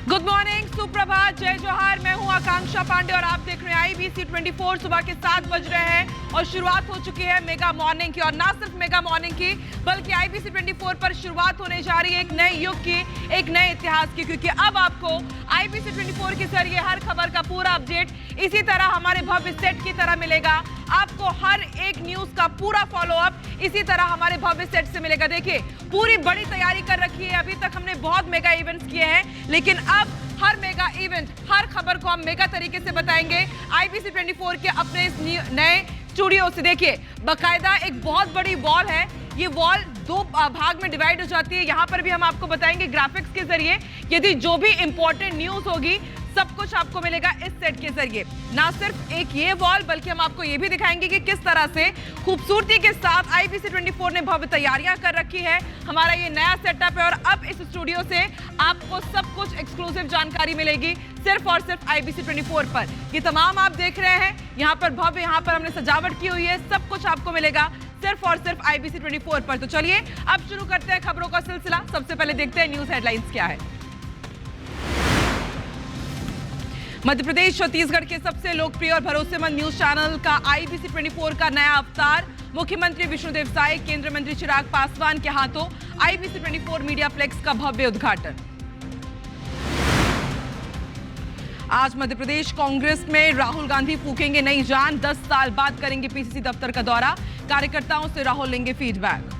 Good morning, सुप्रभात, जय जोहार। मैं हूं आकांक्षा पांडे और आप देख रहे हैं IBC 24। सुबह के 7 बज रहे हैं और शुरुआत हो चुकी है मेगा मॉर्निंग की। और ना सिर्फ मेगा मॉर्निंग की बल्कि IBC 24 पर शुरुआत होने जा रही है एक नए युग की, एक नए इतिहास की, क्योंकि अब आपको IBC 24 के जरिए हर खबर का पूरा अपडेट इसी तरह हमारे भव्य सेट की तरह मिलेगा। आपको हर एक न्यूज का पूरा फॉलोअप इसी तरह हमारे भव्य सेट से मिलेगा। देखिए, पूरी बड़ी तैयारी कर रखी है। अभी तक हमने बहुत मेगा इवेंट्स किए हैं, लेकिन अब हर मेगा इवेंट, हर खबर को हम मेगा तरीके से बताएंगे IBC 24 के अपने इस नए स्टूडियो से। देखिए, बकायदा एक बहुत बड़ी वॉल है। ये वॉल 2 भाग में डिवाइड हो जाती है। यहां पर भी हम आपको बताएंगे ग्राफिक्स के जरिए, यदि जो भी इंपॉर्टेंट न्यूज होगी सब कुछ आपको मिलेगा इस सेट के जरिए। ना सिर्फ एक ये वॉल, बल्कि हम आपको ये भी दिखाएंगे कि किस तरह से खूबसूरती के साथ IBC 24 ने भव्य तैयारियां कर रखी है। हमारा ये नया सेटअप है और अब इस स्टूडियो से आपको सब कुछ एक्सक्लूसिव जानकारी मिलेगी सिर्फ और सिर्फ IBC 24 पर। ये तमाम आप देख रहे हैं, यहाँ पर भव्य, यहाँ पर हमने सजावट की हुई है, सब कुछ आपको मिलेगा सिर्फ और सिर्फ IBC 24 पर। तो चलिए अब शुरू करते हैं खबरों का सिलसिला। सबसे पहले देखते हैं न्यूज हेडलाइंस क्या है। मध्य प्रदेश छत्तीसगढ़ के सबसे लोकप्रिय और भरोसेमंद न्यूज चैनल का IBC 24 का नया अवतार। मुख्यमंत्री विष्णुदेव साय, केंद्रीय मंत्री चिराग पासवान के हाथों IBC 24 मीडिया प्लेक्स का भव्य उद्घाटन। आज मध्य प्रदेश कांग्रेस में राहुल गांधी फूकेंगे नई जान। 10 साल बाद करेंगे PCC दफ्तर का दौरा। कार्यकर्ताओं से राहुल लेंगे फीडबैक।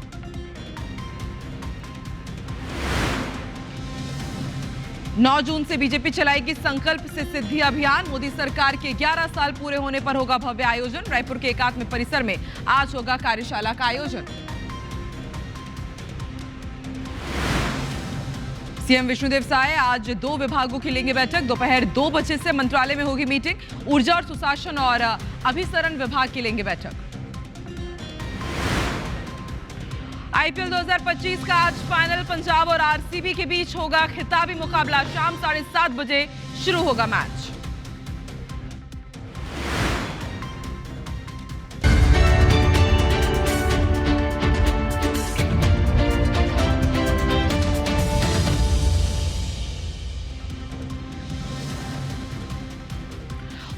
9 जून से बीजेपी चलाएगी संकल्प से सिद्धि अभियान। मोदी सरकार के 11 साल पूरे होने पर होगा भव्य आयोजन। रायपुर के एकात्म परिसर में आज होगा कार्यशाला का आयोजन। सीएम विष्णुदेव साय आज 2 विभागों की लेंगे बैठक। दोपहर 2 बजे से मंत्रालय में होगी मीटिंग। ऊर्जा और सुशासन और अभिसरण विभाग की लेंगे बैठक। IPL 2025 का आज फाइनल पंजाब और RCB के बीच होगा खिताबी मुकाबला। शाम 7:30 बजे शुरू होगा मैच।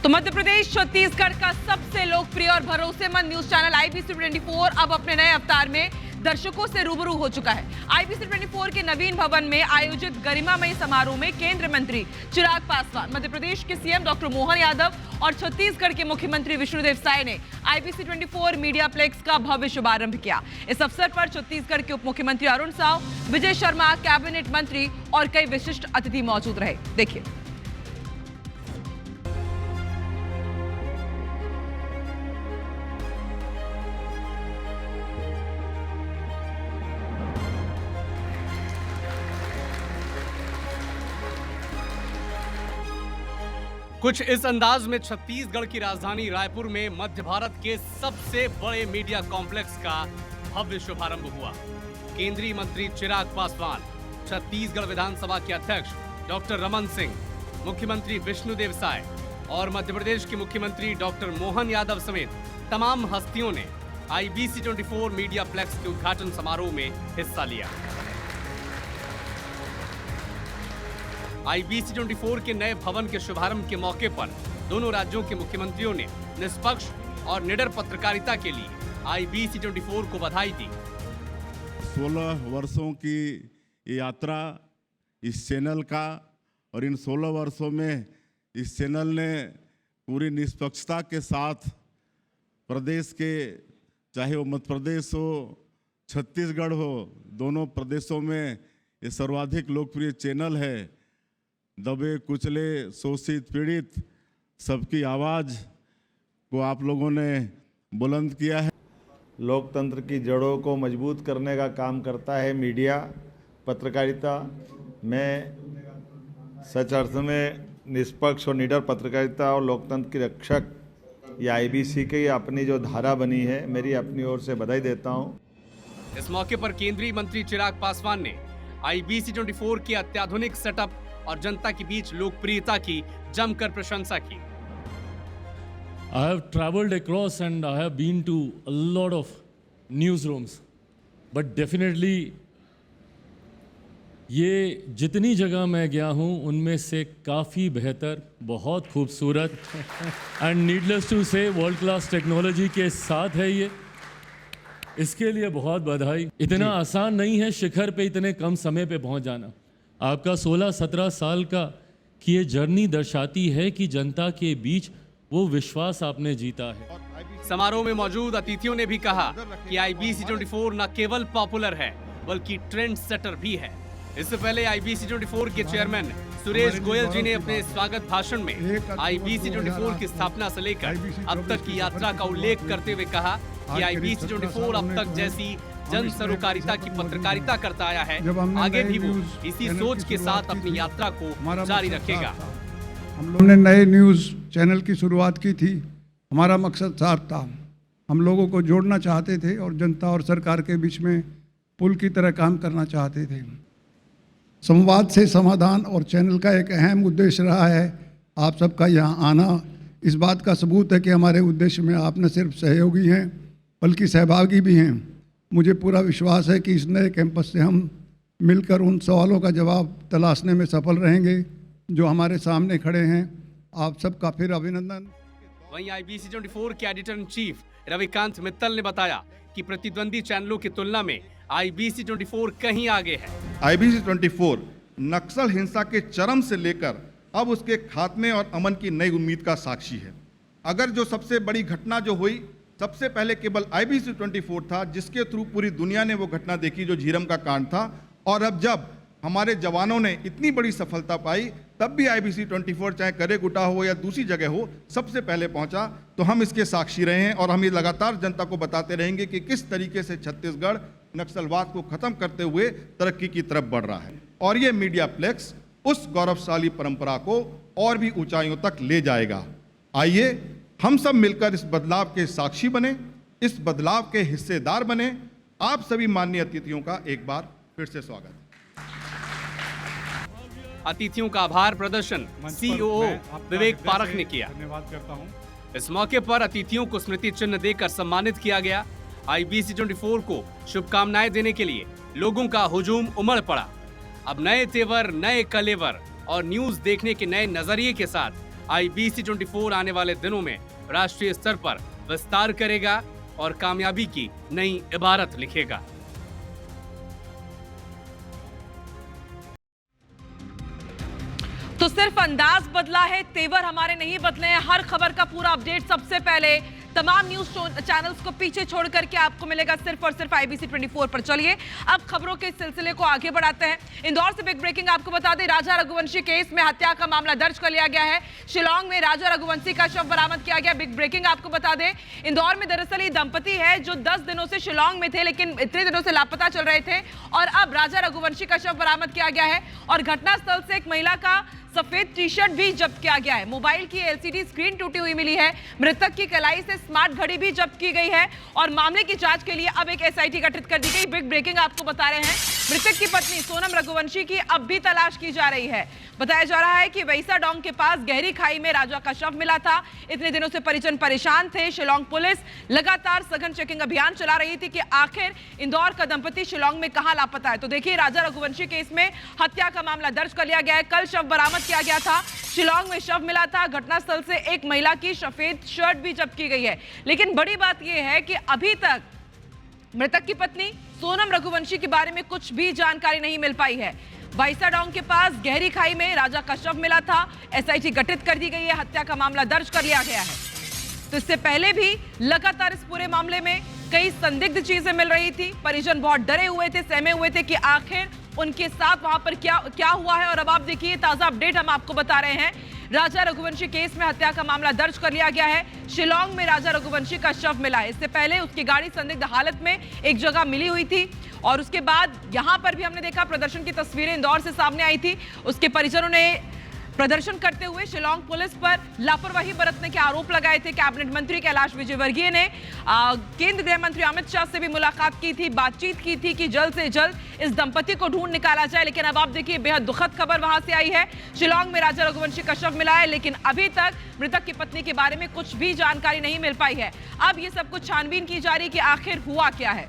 तो मध्य प्रदेश छत्तीसगढ़ का सबसे लोकप्रिय और भरोसेमंद न्यूज चैनल IBC 24 अब अपने नए अवतार में दर्शकों से रूबरू हो चुका है। IBC 24 के नवीन भवन में आयोजित गरिमामयी समारोह में केंद्रीय मंत्री चिराग पासवान, मध्य प्रदेश के CM डॉक्टर मोहन यादव और छत्तीसगढ़ के मुख्यमंत्री विष्णुदेव साय ने IBC 24 मीडिया प्लेक्स का भव्य शुभारंभ किया। इस अवसर पर छत्तीसगढ़ के उप मुख्यमंत्री अरुण साव, विजय शर्मा, कैबिनेट मंत्री और कई विशिष्ट अतिथि मौजूद रहे। देखिए, कुछ इस अंदाज में छत्तीसगढ़ की राजधानी रायपुर में मध्य भारत के सबसे बड़े मीडिया कॉम्प्लेक्स का भव्य शुभारंभ हुआ। केंद्रीय मंत्री चिराग पासवान, छत्तीसगढ़ विधानसभा के अध्यक्ष डॉक्टर रमन सिंह, मुख्यमंत्री विष्णुदेव साय और मध्य प्रदेश के मुख्यमंत्री डॉक्टर मोहन यादव समेत तमाम हस्तियों ने IBC 24 मीडिया प्लेक्स के उद्घाटन समारोह में हिस्सा लिया। IBC 24 के नए भवन के शुभारंभ के मौके पर दोनों राज्यों के मुख्यमंत्रियों ने निष्पक्ष और निडर पत्रकारिता के लिए IBC 24 को बधाई दी। 16 वर्षों की यात्रा इस चैनल का, और इन 16 वर्षों में इस चैनल ने पूरी निष्पक्षता के साथ प्रदेश के, चाहे वो मध्य प्रदेश हो, छत्तीसगढ़ हो, दोनों प्रदेशों में ये सर्वाधिक लोकप्रिय चैनल है। दबे कुचले, शोषित, पीड़ित सबकी आवाज़ को आप लोगों ने बुलंद किया है। लोकतंत्र की जड़ों को मजबूत करने का काम करता है मीडिया, पत्रकारिता। मैं सच अर्थ में निष्पक्ष और निडर पत्रकारिता और लोकतंत्र की रक्षक ये IBC की अपनी जो धारा बनी है, मेरी अपनी ओर से बधाई देता हूँ। इस मौके पर केंद्रीय मंत्री चिराग पासवान ने IBC 24 के अत्याधुनिक सेटअप और जनता के बीच लोकप्रियता की जमकर प्रशंसा की। I have traveled across and I have been to a lot of newsrooms, but definitely ये जितनी जगह मैं गया हूँ उनमें से काफ़ी बेहतर, बहुत खूबसूरत एंड नीडलेस टू से वर्ल्ड क्लास टेक्नोलॉजी के साथ है ये। इसके लिए बहुत बधाई। इतना आसान नहीं है शिखर पे इतने कम समय पे पहुंच जाना। आपका 16-17 साल का कि ये जर्नी दर्शाती है कि जनता के बीच वो विश्वास आपने जीता है। समारोह में मौजूद अतिथियों ने भी कहा कि IBC24 न केवल पॉपुलर है बल्कि ट्रेंड सेटर भी है। इससे पहले IBC24 के चेयरमैन सुरेश गोयल जी ने अपने स्वागत भाषण में IBC24 की स्थापना से लेकर अब तक की यात्रा का उल्लेख करते हुए कहा कि IBC24 अब तक जैसी जन सरोकारिता की पत्रकारिता करता आया है, आगे भी वो इसी सोच के साथ अपनी यात्रा को जारी रखेगा। हम लोगों ने नए न्यूज़ चैनल की शुरुआत की थी। हमारा मकसद साफ था, हम लोगों को जोड़ना चाहते थे और जनता और सरकार के बीच में पुल की तरह काम करना चाहते थे। संवाद से समाधान और चैनल का एक अहम उद्देश्य रहा है। आप सबका यहाँ आना इस बात का सबूत है कि हमारे उद्देश्य में आप न सिर्फ सहयोगी हैं बल्कि सहभागी भी हैं। मुझे पूरा विश्वास है कि इस नए कैंपस से हम मिलकर उन सवालों का जवाब तलाशने में सफल रहेंगे जो हमारे सामने खड़े हैं। आप सबका फिर अभिनंदन। वहीं IBC24 के editor in chief Ravikant Mittal ने बताया कि प्रतिद्वंदी चैनलों की तुलना में IBC24 कहीं आगे है। IBC24 नक्सल हिंसा के चरम से लेकर अब उसके खात्मे और अमन की नई उम्मीद का साक्षी है। अगर जो सबसे बड़ी घटना जो हुई, सबसे पहले केवल IBC24 था जिसके थ्रू पूरी दुनिया ने वो घटना देखी जो झीरम का कांड था, और अब जब हमारे जवानों ने इतनी बड़ी सफलता पाई तब भी IBC24 चाहे करेकुटा हो या दूसरी जगह हो सबसे पहले पहुंचा। तो हम इसके साक्षी रहे हैं और हम ये लगातार जनता को बताते रहेंगे कि किस तरीके से छत्तीसगढ़ नक्सलवाद को खत्म करते हुए तरक्की की तरफ बढ़ रहा है, और ये मीडिया प्लेक्स उस गौरवशाली परंपरा को और भी ऊंचाइयों तक ले जाएगा। आइए हम सब मिलकर इस बदलाव के साक्षी बने, इस बदलाव के हिस्सेदार बने। आप सभी माननीय अतिथियों का एक बार फिर से स्वागत है। अतिथियों का आभार प्रदर्शन COO विवेक पारख ने किया। धन्यवाद करता हूँ। इस मौके पर अतिथियों को स्मृति चिन्ह देकर सम्मानित किया गया। IBC24 को शुभकामनाएं देने के लिए लोगों का हुजूम उमड़ पड़ा। अब नए तेवर, नए कलेवर और न्यूज देखने के नए नजरिए के साथ IBC24 आने वाले दिनों में राष्ट्रीय स्तर पर विस्तार करेगा और कामयाबी की नई इबारत लिखेगा। तो सिर्फ अंदाज बदला है, तेवर हमारे नहीं बदले हैं। हर खबर का पूरा अपडेट सबसे पहले तमाम न्यूज चैनल्स को पीछे छोड़ करके आपको मिलेगा सिर्फ और सिर्फ IBC24 पर। चलिए अब खबरों के सिलसिले को आगे बढ़ाते हैं। इंदौर से बिग ब्रेकिंग आपको बता दें, राजा रघुवंशी केस में हत्या का मामला दर्ज कर लिया गया है। शिलांग में राजा रघुवंशी का शव बरामद किया गया। बिग ब्रेकिंग आपको बता दें, इंदौर में दरअसल ये दंपति है जो 10 दिनों से शिलांग में थे लेकिन इतने दिनों से लापता चल रहे थे, और अब राजा रघुवंशी का शव बरामद किया गया है। और घटनास्थल से एक महिला का सफेद टी-शर्ट भी जब्त किया गया है। मोबाइल की LCD स्क्रीन टूटी हुई मिली है। मृतक की कलाई से स्मार्ट घड़ी भी जब्त की गई है और मामले की जांच के लिए अब एक SIT गठित कर दी गई। बिग ब्रेकिंग आपको बता रहे हैं, मृतक की पत्नी सोनम रघुवंशी की अब भी तलाश की जा रही है। बताया जा रहा है कि वैसा डोंग के पास गहरी खाई में राजा का शव मिला था। इतने दिनों से परिजन परेशान थे। शिलांग पुलिस लगातार सघन चेकिंग अभियान चला रही थी कि आखिर इंदौर का दंपति शिलांग में कहां लापता है। तो देखिए, राजा रघुवंशी केस में हत्या का मामला दर्ज कर लिया गया है। कल शव बरामद किया गया था। शिलांग में शव मिला था। घटनास्थल से एक महिला की सफेद शर्ट भी जब्त की गई है। लेकिन बड़ी बात यह है कि अभी तक मृतक की पत्नी सोनम रघुवंशी के बारे में कुछ भी जानकारी नहीं मिल पाई है। वाइसाडोंग के पास गहरी खाई में राजा का शव मिला था। SIT गठित कर दी गई है। हत्या का मामला दर्ज कर लिया गया है। तो इससे पहले भी लगातार इस पूरे मामले में कई संदिग्ध चीजें मिल रही थी। परिजन बहुत डरे हुए थे, सहमे हुए थे कि आखिर उनके साथ वहां पर क्या हुआ है। और अब आप देखिए, ताजा अपडेट हम आपको बता रहे हैं। राजा रघुवंशी केस में हत्या का मामला दर्ज कर लिया गया है। शिलांग में राजा रघुवंशी का शव मिला है। इससे पहले उसकी गाड़ी संदिग्ध हालत में एक जगह मिली हुई थी और उसके बाद यहां पर भी हमने देखा प्रदर्शन की तस्वीरें इंदौर से सामने आई थी। उसके परिजनों ने प्रदर्शन करते हुए शिलांग पुलिस पर लापरवाही बरतने के आरोप लगाए थे। कैबिनेट मंत्री कैलाश विजयवर्गीय ने केंद्रीय गृह मंत्री अमित शाह से भी मुलाकात की थी, बातचीत की थी कि जल्द से जल्द इस दंपति को ढूंढ निकाला जाए। लेकिन अब आप देखिए, बेहद दुखद खबर वहां से आई है। शिलांग में राजा रघुवंशी का शव मिला है, लेकिन अभी तक मृतक की पत्नी के बारे में कुछ भी जानकारी नहीं मिल पाई है। अब ये सब कुछ छानबीन की जा रही कि आखिर हुआ क्या है।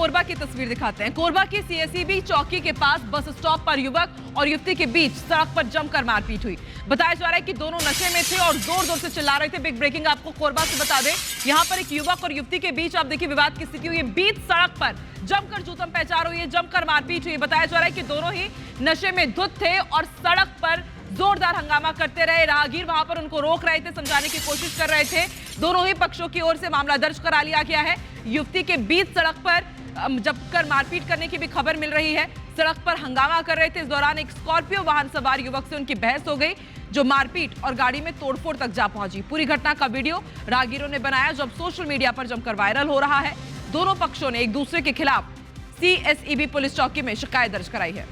कोरबा की तस्वीर दिखाते हैं। कोरबा की सीएसईबी चौकी के पास बस स्टॉप पर युवक और युवती के बीच सड़क पर जमकर मारपीट हुई। बताया जा रहा है कि दोनों नशे में थे और जोर जोर से चिल्ला रहे थे। बिग ब्रेकिंग आपको कोरबा से बता दें, यहां पर एक युवक और युवती के बीच आप देखिए विवाद की स्थिति हुई है। बीच सड़क पर जमकर जूतम पहचान हुई है, जमकर मारपीट हुई। बताया जा रहा है कि दोनों ही नशे में धुत थे और सड़क पर जोरदार हंगामा करते रहे। राहगीर वहां पर उनको रोक रहे थे, समझाने की कोशिश कर रहे थे। दोनों ही पक्षों की ओर से मामला दर्ज करा लिया गया है। युवती के बीच सड़क पर जमकर मारपीट करने की भी खबर मिल रही है। सड़क पर हंगामा कर रहे थे। इस दौरान एक स्कॉर्पियो वाहन सवार युवक से उनकी बहस हो गई, जो मारपीट और गाड़ी में तोड़फोड़ तक जा पहुंची। पूरी घटना का वीडियो राहगीरों ने बनाया, जो अब सोशल मीडिया पर जमकर वायरल हो रहा है। दोनों पक्षों ने एक दूसरे के खिलाफ सीएसईबी पुलिस चौकी में शिकायत दर्ज कराई है।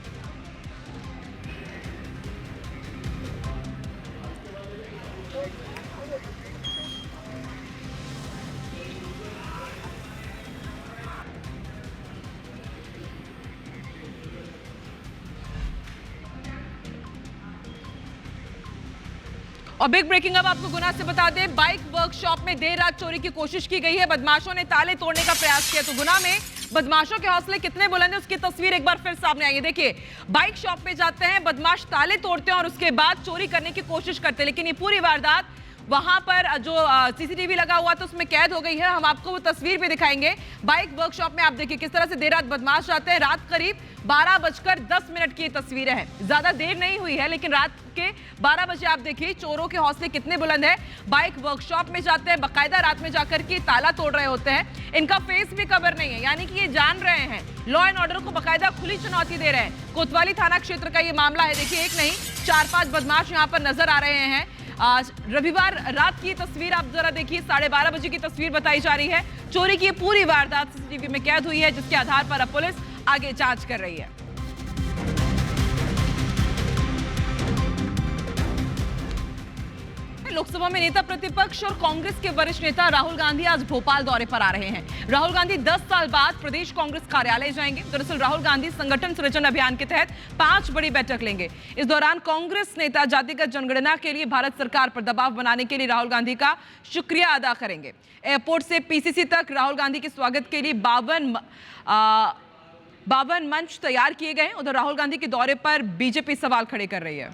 और बिग ब्रेकिंग अब आपको गुना से बता दें, बाइक वर्कशॉप में देर रात चोरी की कोशिश की गई है। बदमाशों ने ताले तोड़ने का प्रयास किया। तो गुना में बदमाशों के हौसले कितने बुलंद हैं, उसकी तस्वीर एक बार फिर सामने आई है। देखिए, बाइक शॉप में जाते हैं, बदमाश ताले तोड़ते हैं और उसके बाद चोरी करने की कोशिश करते हैं। लेकिन ये पूरी वारदात वहां पर जो सीसीटीवी लगा हुआ था उसमें कैद हो गई है। हम आपको वो तस्वीर भी दिखाएंगे। बाइक वर्कशॉप में आप देखिए किस तरह से देर रात बदमाश जाते हैं। रात करीब 12:10 की तस्वीरें हैं। ज्यादा देर नहीं हुई है, लेकिन रात के 12 बजे आप देखिए चोरों के हौसले कितने बुलंद है। बाइक वर्कशॉप में जाते हैं, बाकायदा रात में जाकर के ताला तोड़ रहे होते हैं। इनका फेस भी कवर नहीं है, यानी कि ये जान रहे हैं लॉ एंड ऑर्डर को बाकायदा खुली चुनौती दे रहे हैं। कोतवाली थाना क्षेत्र का ये मामला है। देखिए, एक नहीं 4-5 बदमाश यहाँ पर नजर आ रहे हैं। आज रविवार रात की तस्वीर आप जरा देखिए, 12:30 बजे की तस्वीर बताई जा रही है। चोरी की पूरी वारदात सीसीटीवी में कैद हुई है, जिसके आधार पर अब पुलिस आगे जांच कर रही है। लोकसभा में नेता प्रतिपक्ष और कांग्रेस के वरिष्ठ नेता राहुल गांधी आज भोपाल दौरे पर आ रहे हैं। राहुल गांधी 10 साल बाद प्रदेश कांग्रेस कार्यालय जाएंगे। दरअसल राहुल गांधी संगठन सृजन अभियान के तहत 5 बड़ी बैठक लेंगे। इस दौरान कांग्रेस नेता जातिगत जनगणना के लिए भारत सरकार पर दबाव बनाने के लिए राहुल गांधी का शुक्रिया अदा करेंगे। एयरपोर्ट से पीसीसी तक राहुल गांधी के स्वागत के लिए 52 मंच तैयार किए गए। उधर राहुल गांधी के दौरे पर बीजेपी सवाल खड़े कर रही है।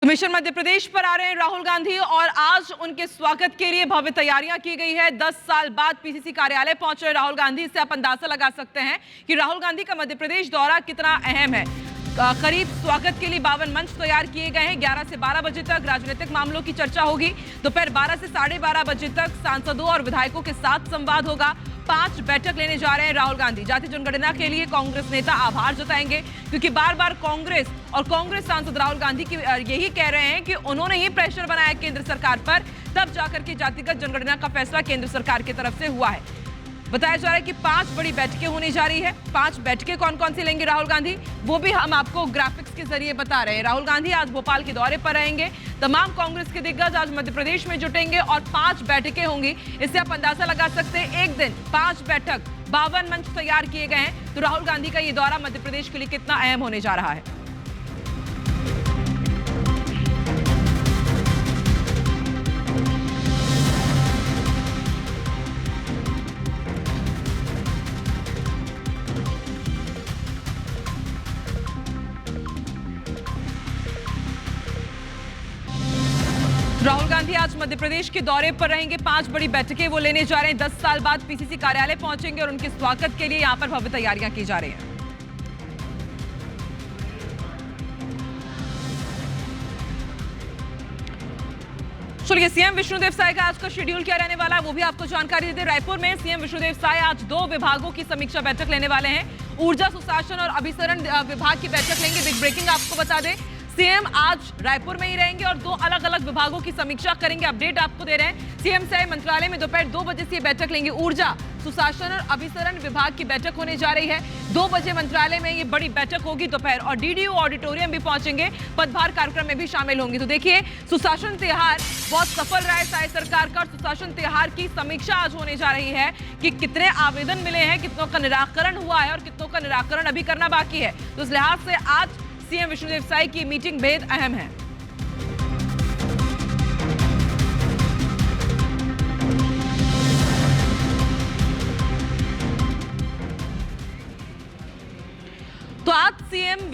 मिशन मध्य प्रदेश पर आ रहे हैं राहुल गांधी और आज उनके स्वागत के लिए भव्य तैयारियां की गई है। 10 साल बाद पीसीसी कार्यालय पहुंचे राहुल गांधी। इससे आप अंदाजा लगा सकते हैं कि राहुल गांधी का मध्य प्रदेश दौरा कितना अहम है। करीब स्वागत के लिए 52 मंच तैयार किए गए हैं। 11 से 12 बजे तक राजनीतिक मामलों की चर्चा होगी। दोपहर 12 से 12:30 बजे तक सांसदों और विधायकों के साथ संवाद होगा। 5 बैठक लेने जा रहे हैं राहुल गांधी। जाति जनगणना के लिए कांग्रेस नेता आभार जताएंगे, क्योंकि बार बार कांग्रेस और कांग्रेस सांसद राहुल गांधी की यही कह रहे हैं कि उन्होंने ही प्रेशर बनाया केंद्र सरकार पर, तब जाकर के जातिगत जनगणना का फैसला केंद्र सरकार की तरफ से हुआ है। बताया जा रहा है कि 5 बड़ी बैठकें होने जा रही है। 5 बैठकें कौन कौन सी लेंगे राहुल गांधी, वो भी हम आपको ग्राफिक्स के जरिए बता रहे हैं। राहुल गांधी आज भोपाल के दौरे पर रहेंगे। तमाम कांग्रेस के दिग्गज आज मध्य प्रदेश में जुटेंगे और 5 बैठकें होंगी। इससे आप अंदाजा लगा सकते हैं एक दिन 5 बैठक, 52 मंच तैयार किए गए हैं। तो राहुल गांधी का ये दौरा मध्य प्रदेश के लिए कितना अहम होने जा रहा है। राहुल गांधी आज मध्य प्रदेश के दौरे पर रहेंगे। 5 बड़ी बैठकें वो लेने जा रहे हैं। 10 साल बाद पीसीसी कार्यालय पहुंचेंगे और उनके स्वागत के लिए यहां पर भव्य तैयारियां की जा रही हैं। चलिए, सीएम विष्णुदेव साय का आज का शेड्यूल क्या रहने वाला है वो भी आपको जानकारी देते हैं। रायपुर में सीएम विष्णुदेव साय आज 2 विभागों की समीक्षा बैठक लेने वाले हैं। ऊर्जा, सुशासन और अभिसरण विभाग की बैठक लेंगे। बिग ब्रेकिंग आपको बता दें, सीएम आज रायपुर में ही रहेंगे और 2 अलग अलग विभागों की समीक्षा करेंगे। अपडेट आपको दे रहे हैं, सीएम साय मंत्रालय में दोपहर 2 बजे से बैठक लेंगे। ऊर्जा, सुशासन और अभिसरण विभाग की बैठक होने जा रही है। 2 बजे मंत्रालय में ये बड़ी बैठक होगी दोपहर, और डीडीओ ऑडिटोरियम भी पहुंचेंगे। पदभार कार्यक्रम में भी शामिल होंगे। तो देखिए, सुशासन त्योहार बहुत सफल रहा है साय सरकार का। सुशासन त्योहार की समीक्षा आज होने जा रही है कि कितने आवेदन मिले हैं, कितनों का निराकरण हुआ है और कितनों का निराकरण अभी करना बाकी है। तो इस लिहाज से आज सीएम विष्णुदेव साय की मीटिंग बेहद अहम है।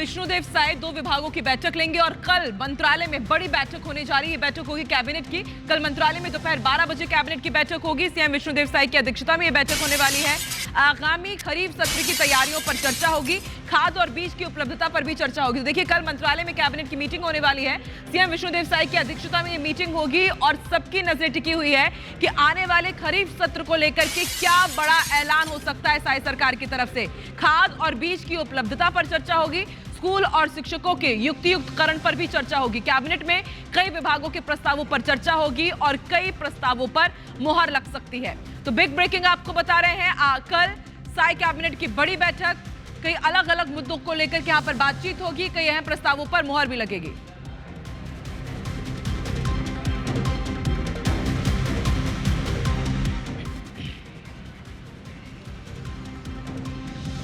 विष्णुदेव साय 2 विभागों की बैठक लेंगे और कल मंत्रालय में बड़ी बैठक होने जा रही है। बैठक होगी कैबिनेट की। कल मंत्रालय में दोपहर 12 बजे कैबिनेट की बैठक होगी। सीएम विष्णुदेव साय की अध्यक्षता में यह बैठक होने वाली है। आगामी खरीफ सत्र की तैयारियों पर चर्चा होगी। खाद और बीज की उपलब्धता पर भी चर्चा होगी। तो देखिए, कल मंत्रालय में कैबिनेट की मीटिंग होने वाली है। सीएम विष्णुदेव साय की अध्यक्षता में ये मीटिंग होगी और सबकी नजर टिकी हुई है कि आने वाले खरीफ सत्र को लेकर के क्या बड़ा ऐलान हो सकता है साय सरकार की तरफ से। खाद और बीज की उपलब्धता पर चर्चा होगी। स्कूल और शिक्षकों के युक्तियुक्तकरण पर भी चर्चा होगी। कैबिनेट में कई विभागों के प्रस्तावों पर चर्चा होगी और कई प्रस्तावों पर मुहर लग सकती है। तो बिग ब्रेकिंग आपको बता रहे हैं, कल साय कैबिनेट की बड़ी बैठक, कई अलग अलग मुद्दों को लेकर के यहां पर बातचीत होगी, कई अहम प्रस्तावों पर मुहर भी लगेगी।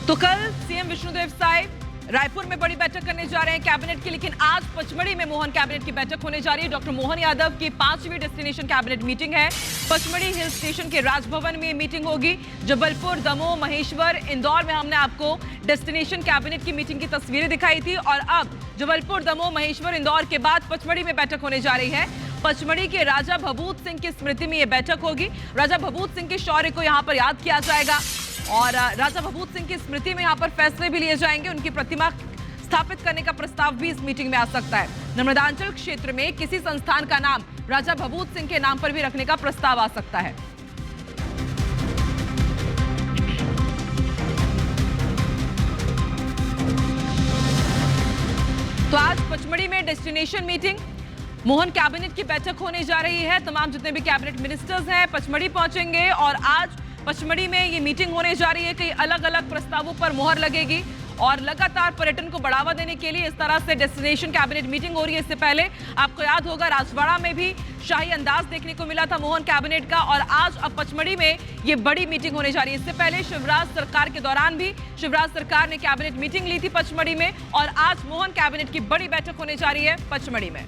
तो कल सीएम विष्णुदेव साय रायपुर में बड़ी बैठक करने जा रहे हैं कैबिनेट की, लेकिन आज पचमढ़ी में मोहन कैबिनेट की बैठक होने जा रही है। डॉक्टर मोहन यादव की 5वीं डेस्टिनेशन कैबिनेट मीटिंग है। पचमढ़ी हिल स्टेशन के राजभवन में मीटिंग होगी। जबलपुर, दमोह, महेश्वर, इंदौर में हमने आपको डेस्टिनेशन कैबिनेट की मीटिंग की तस्वीरें दिखाई थी और अब जबलपुर, दमोह, महेश्वर, इंदौर के बाद पचमढ़ी में बैठक होने जा रही है। पचमढ़ी के राजा भभूत सिंह की स्मृति में यह बैठक होगी। राजा भभूत सिंह के शौर्य को यहाँ पर याद किया जाएगा और राजा भभूत सिंह की स्मृति में यहाँ पर फैसले भी लिए जाएंगे। उनकी प्रतिमा स्थापित करने का प्रस्ताव भी इस मीटिंग में आ सकता है। नर्मदांचल क्षेत्र में किसी संस्थान का नाम राजा भभूत सिंह के नाम पर भी रखने का प्रस्ताव आ सकता है। तो आज पचमढ़ी में डेस्टिनेशन मीटिंग, मोहन कैबिनेट की बैठक होने जा रही है। तमाम जितने भी कैबिनेट मिनिस्टर्स हैं पचमढ़ी पहुंचेंगे और आज पचमढ़ी में ये मीटिंग होने जा रही है। कई अलग अलग प्रस्तावों पर मुहर लगेगी और लगातार पर्यटन को बढ़ावा देने के लिए इस तरह से डेस्टिनेशन कैबिनेट मीटिंग हो रही है। इससे पहले आपको याद होगा राजवाड़ा में भी शाही अंदाज देखने को मिला था मोहन कैबिनेट का और आज अब पचमढ़ी में ये बड़ी मीटिंग होने जा रही है। इससे पहले शिवराज सरकार के दौरान भी शिवराज सरकार ने कैबिनेट मीटिंग ली थी पचमढ़ी में और आज मोहन कैबिनेट की बड़ी बैठक होने जा रही है पचमढ़ी में।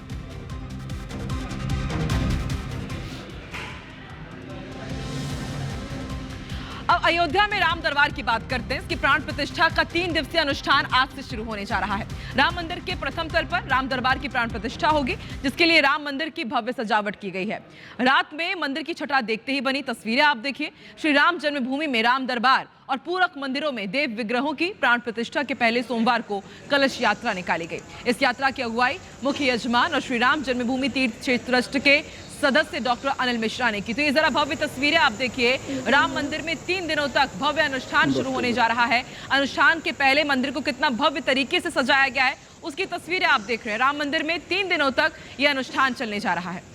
अब अयोध्या में राम दरबार की बात करते हैं। इसकी प्राण प्रतिष्ठा का 3 दिवसीय अनुष्ठान आज से शुरू होने जा रहा है। राम मंदिर के प्रथम तल पर राम दरबार की प्राण प्रतिष्ठा होगी, जिसके लिए राम मंदिर की भव्य सजावट की गई है। रात में मंदिर की छटा देखते ही बनी तस्वीरें आप देखिए। श्री राम जन्मभूमि में राम दरबार और पूरक मंदिरों में देव विग्रहों की प्राण प्रतिष्ठा के पहले सोमवार को कलश यात्रा निकाली गई। इस यात्रा की अगुवाई मुख्य यजमान और श्री राम जन्मभूमि तीर्थ क्षेत्र ट्रस्ट के सदस्य डॉक्टर अनिल मिश्रा ने की। तो ये जरा भव्य तस्वीरें आप देखिए। राम मंदिर में 3 दिनों तक भव्य अनुष्ठान शुरू होने जा रहा है। अनुष्ठान के पहले मंदिर को कितना भव्य तरीके से सजाया गया है उसकी तस्वीरें आप देख रहे हैं। राम मंदिर में 3 दिनों तक यह अनुष्ठान चलने जा रहा है।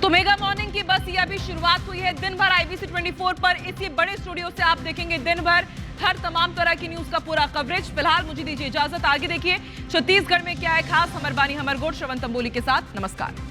तो मेगा मॉर्निंग की बस ये अभी शुरुआत हुई है। दिन भर IBC 24 पर इसी बड़े स्टूडियो से आप देखेंगे दिन भर हर तमाम तरह की न्यूज का पूरा कवरेज। फिलहाल मुझे दीजिए इजाजत, आगे देखिए छत्तीसगढ़ में क्या है खास। हमर बानी हमर गोट श्रवण तंबोली के साथ, नमस्कार।